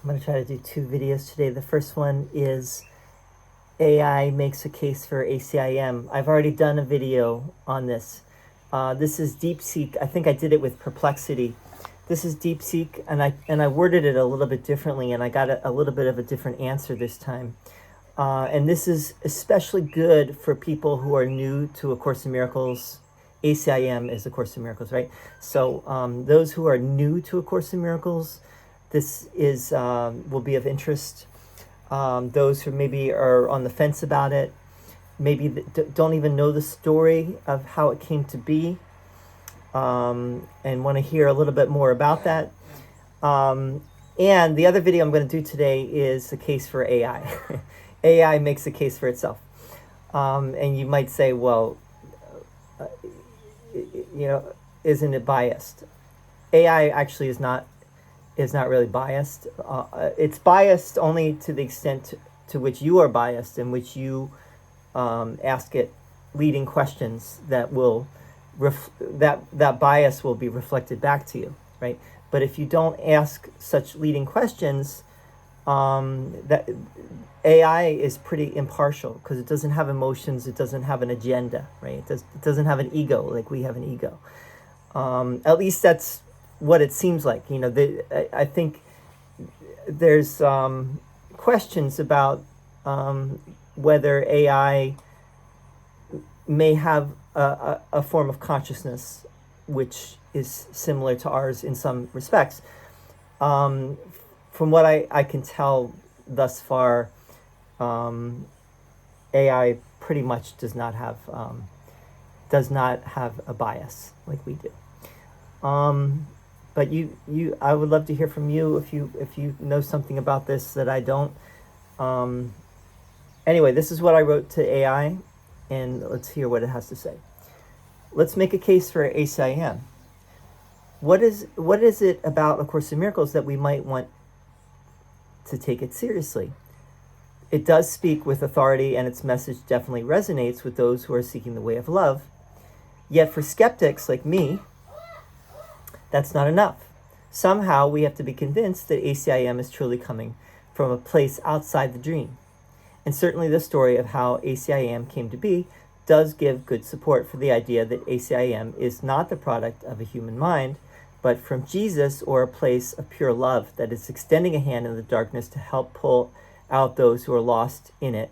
I'm going to try to do 2 videos today. The first one is AI makes a case for ACIM. I've already done a video on this. This is DeepSeek. I think I did it with Perplexity. This is DeepSeek, and I worded it a little bit differently, and I got a little bit of a different answer this time. And this is especially good for people who are new to A Course in Miracles. ACIM is A Course in Miracles, right? So those who are new to A Course in Miracles, this is will be of interest. Those who maybe are on the fence about it, maybe don't even know the story of how it came to be, and want to hear a little bit more about that. And the other video I'm going to do today is the case for AI. AI makes a case for itself. And you might say, well, isn't it biased? AI actually is not really biased. It's biased only to the extent to which you are biased, in which you ask it leading questions that will that bias will be reflected back to you, right? But if you don't ask such leading questions, that AI is pretty impartial because it doesn't have emotions, it doesn't have an agenda, right? It doesn't have an ego like we have an ego. At least that's what it seems like. I think there's questions about whether AI may have a form of consciousness which is similar to ours in some respects. From what I can tell thus far, AI pretty much does not have a bias like we do. But I would love to hear from you if you know something about this that I don't. Anyway, this is what I wrote to AI, and let's hear what it has to say. Let's make a case for ACIM. What is it about A Course in Miracles that we might want to take it seriously? It does speak with authority, and its message definitely resonates with those who are seeking the way of love. Yet for skeptics like me, that's not enough. Somehow we have to be convinced that ACIM is truly coming from a place outside the dream. And certainly the story of how ACIM came to be does give good support for the idea that ACIM is not the product of a human mind, but from Jesus, or a place of pure love that is extending a hand in the darkness to help pull out those who are lost in it,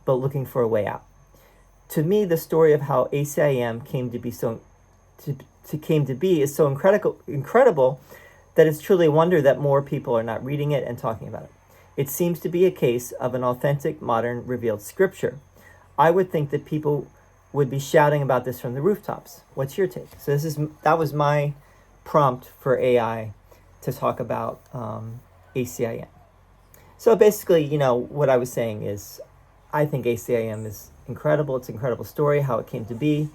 but looking for a way out. To me, the story of how ACIM came to be is so incredible that it's truly a wonder that more people are not reading it and talking about it. It seems to be a case of an authentic, modern, revealed scripture. I would think that people would be shouting about this from the rooftops. What's your take? So that was my prompt for AI to talk about ACIM. So basically, what I was saying is, I think ACIM is incredible. It's an incredible story, how it came to be.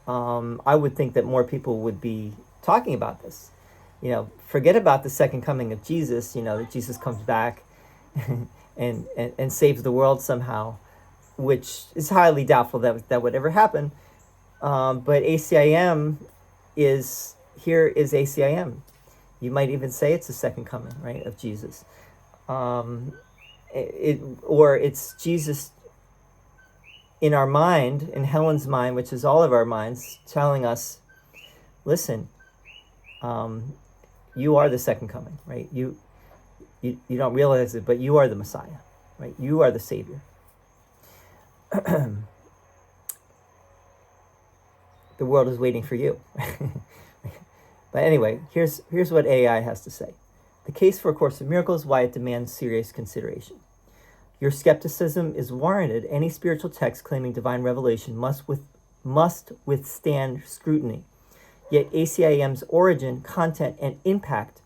I would think that more people would be talking about this. Forget about the second coming of Jesus, that Jesus comes back and saves the world somehow, which is highly doubtful that would ever happen. But ACIM is ACIM. You might even say it's the second coming, right, of Jesus. It's Jesus in our mind, in Helen's mind, which is all of our minds, telling us, listen, you are the second coming, right? You don't realize it, but you are the Messiah, right? You are the Savior. The world is waiting for you. But anyway, here's what AI has to say. The case for A Course in Miracles, why it demands serious consideration. Your skepticism is warranted. Any spiritual text claiming divine revelation must withstand scrutiny. Yet ACIM's origin, content, and impact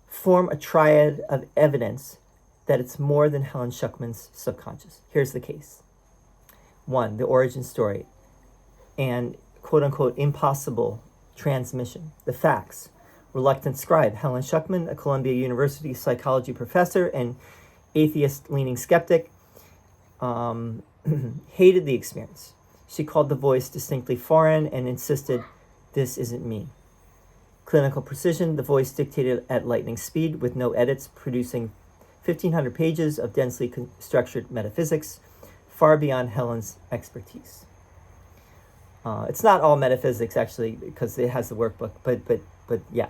form a triad of evidence that it's more than Helen Schuckman's subconscious. Here's the case. 1, the origin story and quote-unquote impossible transmission. The facts. Reluctant scribe Helen Schuckman, a Columbia University psychology professor and atheist-leaning skeptic, hated the experience. She called the voice distinctly foreign and insisted, "This isn't me." clinical precision, the voice dictated at lightning speed with no edits, producing 1,500 pages of densely structured metaphysics, far beyond Helen's expertise. It's not all metaphysics, actually, because it has the workbook, but yeah,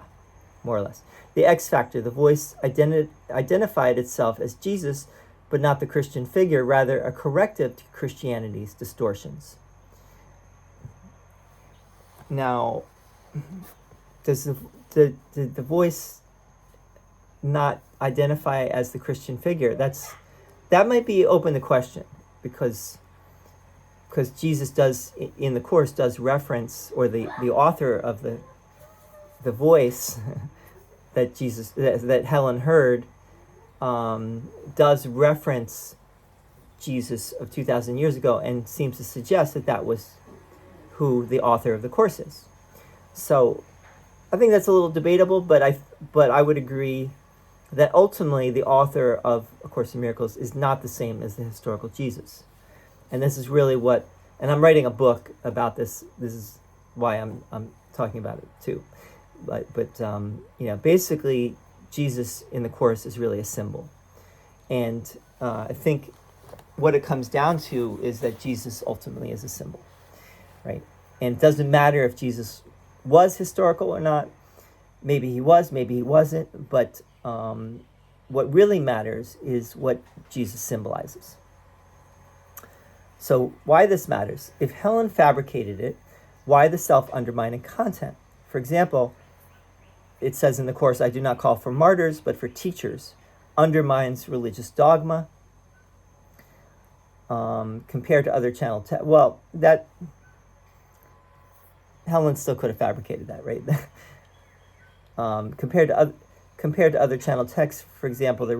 more or less. The X factor, the voice identified itself as Jesus, but not the Christian figure, rather a corrective to Christianity's distortions. Now, does the voice not identify as the Christian figure? That might be open to question, because Jesus does, in the Course, does reference, or the author of the voice that Helen heard does reference Jesus of 2,000 years ago, and seems to suggest that was who the author of the Course is. So I think that's a little debatable, but I would agree that ultimately the author of A Course in Miracles is not the same as the historical Jesus. And this is really what, and I'm writing a book about this. This is why I'm talking about it too. But basically, Jesus in the Course is really a symbol, and I think what it comes down to is that Jesus ultimately is a symbol, right? And it doesn't matter if Jesus was historical or not. Maybe he was, maybe he wasn't. But what really matters is what Jesus symbolizes. So why this matters? If Helen fabricated it, why the self-undermining content? For example, it says in the Course, I do not call for martyrs, but for teachers, undermines religious dogma, compared to other channel well, that Helen still could have fabricated that, right? Compared to other channel texts, for example, the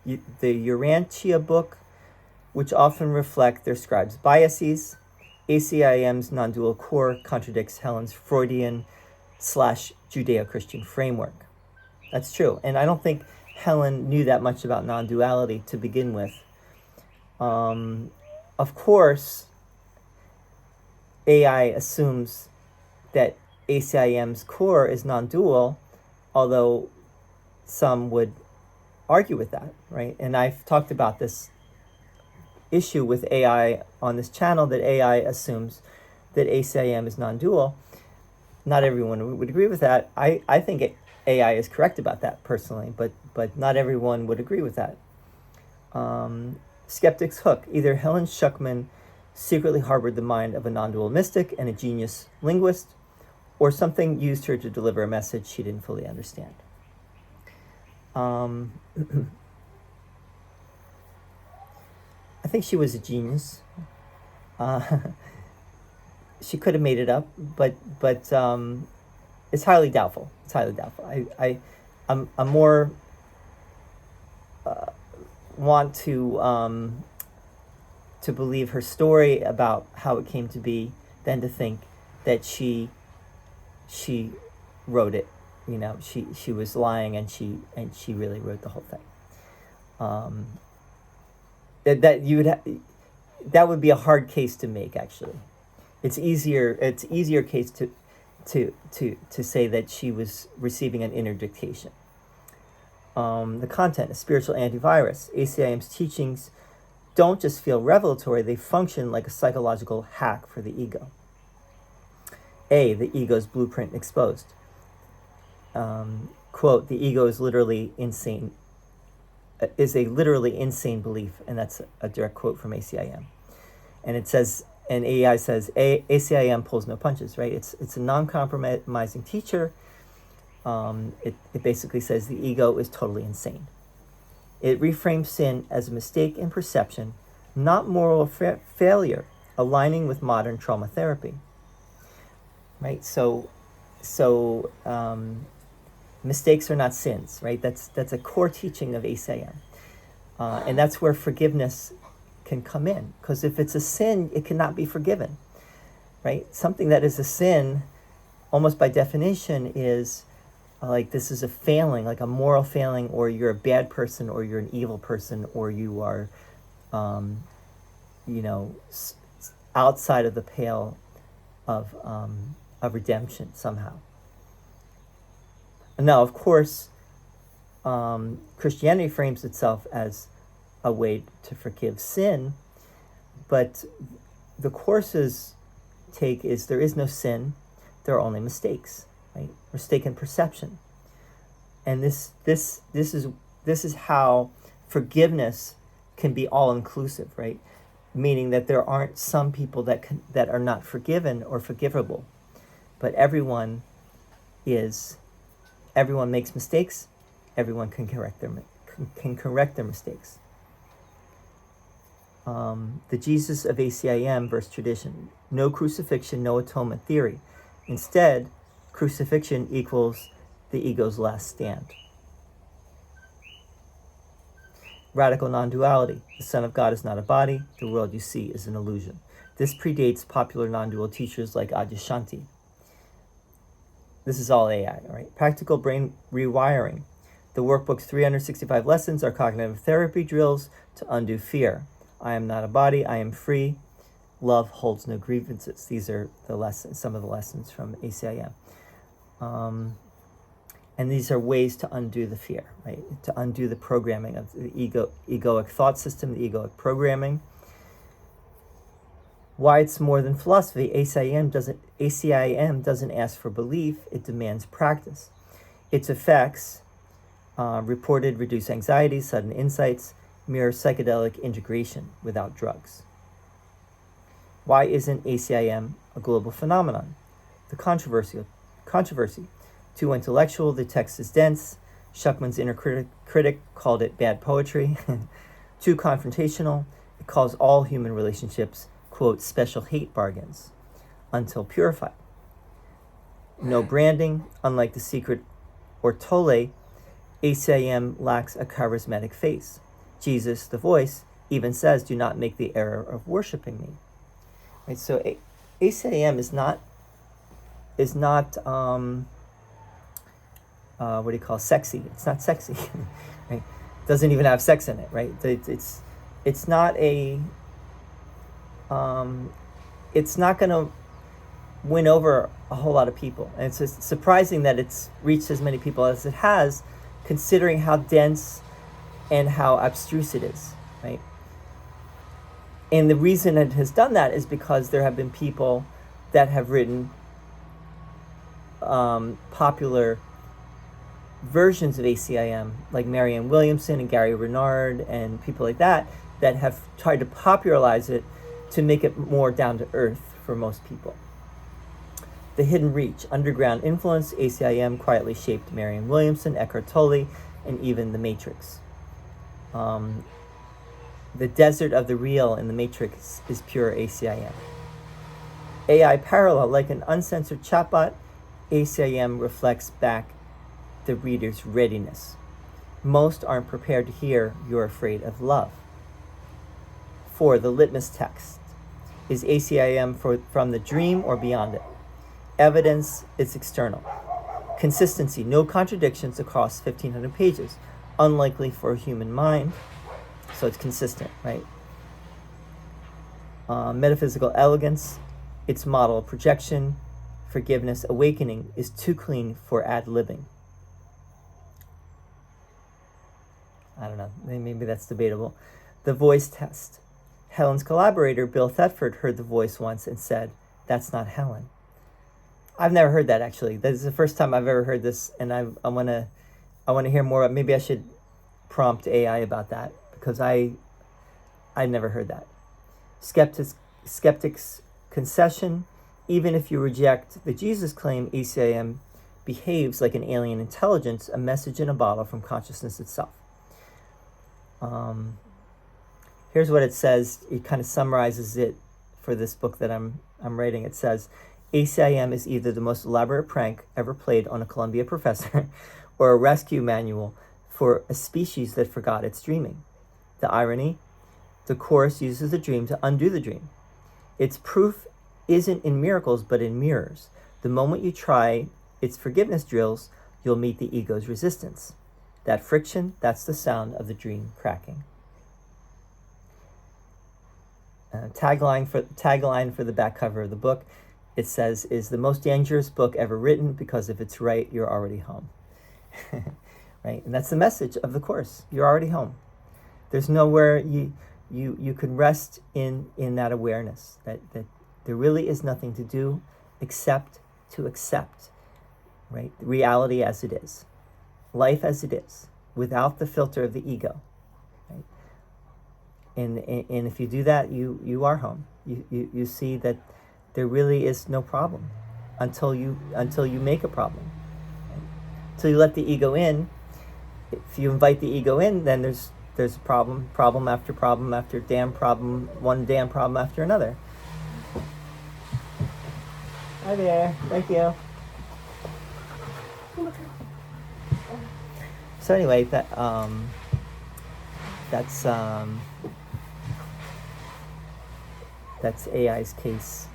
Urantia book, which often reflect their scribes' biases, ACIM's non-dual core contradicts Helen's Freudian / Judeo-Christian framework. That's true, and I don't think Helen knew that much about non-duality to begin with. Of course, AI assumes that ACIM's core is non-dual, although some would argue with that, right? And I've talked about this issue with AI on this channel, that AI assumes that ACIM is non-dual. Not everyone would agree with that. I think AI is correct about that personally, but not everyone would agree with that. Skeptics hook. Either Helen Schuckman secretly harbored the mind of a non-dual mystic and a genius linguist, or something used her to deliver a message she didn't fully understand. I think she was a genius. She could have made it up, but it's highly doubtful. It's highly doubtful. I'm more want to believe her story about how it came to be than to think that she wrote it. She was lying, and she really wrote the whole thing. That would be a hard case to make, actually. It's easier case to say that she was receiving an inner dictation. The content, a spiritual antivirus. ACIM's teachings don't just feel revelatory, they function like a psychological hack for the ego. The ego's blueprint exposed. Quote, the ego is literally insane, is a literally insane belief, and that's a direct quote from ACIM. And it says, and AI says, ACIM pulls no punches, right? It's a non-compromising teacher. It basically says the ego is totally insane. It reframes sin as a mistake in perception, not moral failure, aligning with modern trauma therapy. Right? So mistakes are not sins, right? That's a core teaching of ACIM. And that's where forgiveness can come in. Because if it's a sin, it cannot be forgiven, right? Something that is a sin, almost by definition, is like this is a failing, like a moral failing, or you're a bad person, or you're an evil person, or you are, outside of the pale of redemption somehow. Now, of course, Christianity frames itself as a way to forgive sin, but the Course's take is there is no sin, there are only mistakes, right? Mistaken perception. And this is how forgiveness can be all inclusive, right? Meaning that there aren't some people that are not forgiven or forgivable, but everyone makes mistakes. Everyone can correct their mistakes. The Jesus of ACIM versus tradition: no crucifixion, no atonement theory. Instead, crucifixion equals the ego's last stand. Radical non-duality: the Son of God is not a body, the world you see is an illusion. This predates popular non-dual teachers like Adyashanti. This is all AI, all right? Practical brain rewiring: the workbook's 365 lessons are cognitive therapy drills to undo fear. I am not a body, I am free. Love holds no grievances. These are the lessons, some of the lessons from ACIM. And these are ways to undo the fear, right? To undo the programming of the egoic thought system, the egoic programming. Why it's more than philosophy: ACIM doesn't ask for belief, it demands practice. Its effects, reported reduce anxiety, sudden insights, mirror psychedelic integration without drugs. Why isn't ACIM a global phenomenon? The controversy. Too intellectual, the text is dense. Schuckman's inner critic called it bad poetry. Too confrontational, it calls all human relationships, quote, special hate bargains, until purified. No branding: unlike The Secret or Tolle, ACIM lacks a charismatic face. Jesus, the voice, even says, do not make the error of worshiping me. Right, so ACIM is not sexy. It's not sexy. Right? Doesn't even have sex in it, right? It's not going to win over a whole lot of people. And it's surprising that it's reached as many people as it has, considering how dense and how abstruse it is, right? And the reason it has done that is because there have been people that have written popular versions of ACIM, like Marianne Williamson and Gary Renard and people like that have tried to popularize it to make it more down to earth for most people. The hidden reach: underground influence. ACIM quietly shaped Marianne Williamson, Eckhart Tolle, and even The Matrix. The desert of the real in The Matrix is pure ACIM. AI parallel: like an uncensored chatbot, ACIM reflects back the reader's readiness. Most aren't prepared to hear "you're afraid of love." 4. The litmus test: is ACIM from the dream or beyond it? Evidence: it's external. Consistency: no contradictions across 1,500 pages. Unlikely for a human mind, so it's consistent, right? Metaphysical elegance: its model of projection. Forgiveness: awakening is too clean for ad-libbing. I don't know, maybe that's debatable. The voice test: Helen's collaborator, Bill Thetford, heard the voice once and said, "That's not Helen." I've never heard that, actually. This is the first time I've ever heard this, and I want to hear more. Maybe I should prompt AI about that, because I never heard that. Skeptics concession: even if you reject the Jesus claim, ACIM behaves like an alien intelligence, a message in a bottle from consciousness itself. Here's what it says. It kind of summarizes it for this book that I'm writing. It says, ACIM is either the most elaborate prank ever played on a Columbia professor or a rescue manual for a species that forgot its dreaming. The irony: the Course uses the dream to undo the dream. Its proof isn't in miracles, but in mirrors. The moment you try its forgiveness drills, you'll meet the ego's resistance. That friction, that's the sound of the dream cracking. Tagline for the back cover of the book, it says, is the most dangerous book ever written, because if it's right, you're already home. right? And that's the message of the Course. You're already home. There's nowhere you can rest in that awareness that there really is nothing to do except to accept, right? Reality as it is, life as it is, without the filter of the ego, right? And if you do that, you are home. You see that there really is no problem until you make a problem. Right? Until you let the ego in. If you invite the ego in, then there's problem after damn problem, one damn problem after another. Hi there. Thank you. So anyway, that's AI's case,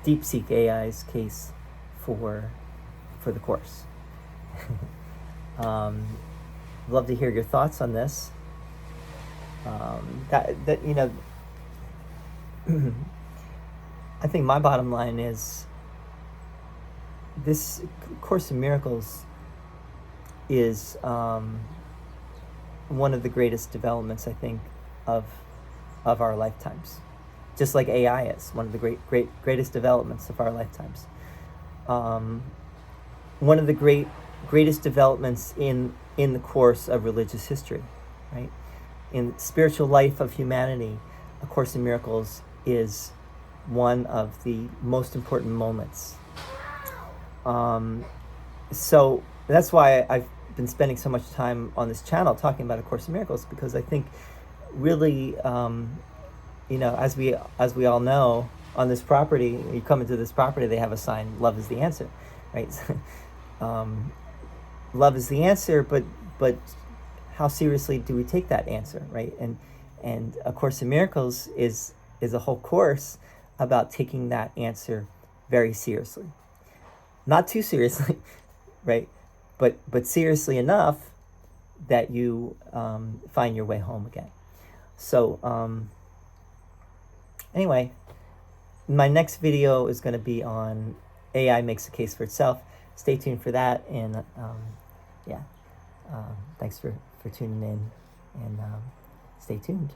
DeepSeek AI's case for the Course. Love to hear your thoughts on this. I think my bottom line is this Course in Miracles is one of the greatest developments, I think, of our lifetimes. Just like AI is one of the greatest developments of our lifetimes. One of the greatest developments in the course of religious history, right? In spiritual life of humanity, A Course in Miracles is one of the most important moments. So that's why I've been spending so much time on this channel talking about A Course in Miracles, because I think really, as we all know, on this property, you come into this property, they have a sign, love is the answer, right? Love is the answer, but how seriously do we take that answer, right? And A Course in Miracles is a whole course about taking that answer very seriously. Not too seriously, right? But seriously enough that you find your way home again. So anyway, my next video is going to be on AI makes a case for itself. Stay tuned for that, and thanks for tuning in, and stay tuned.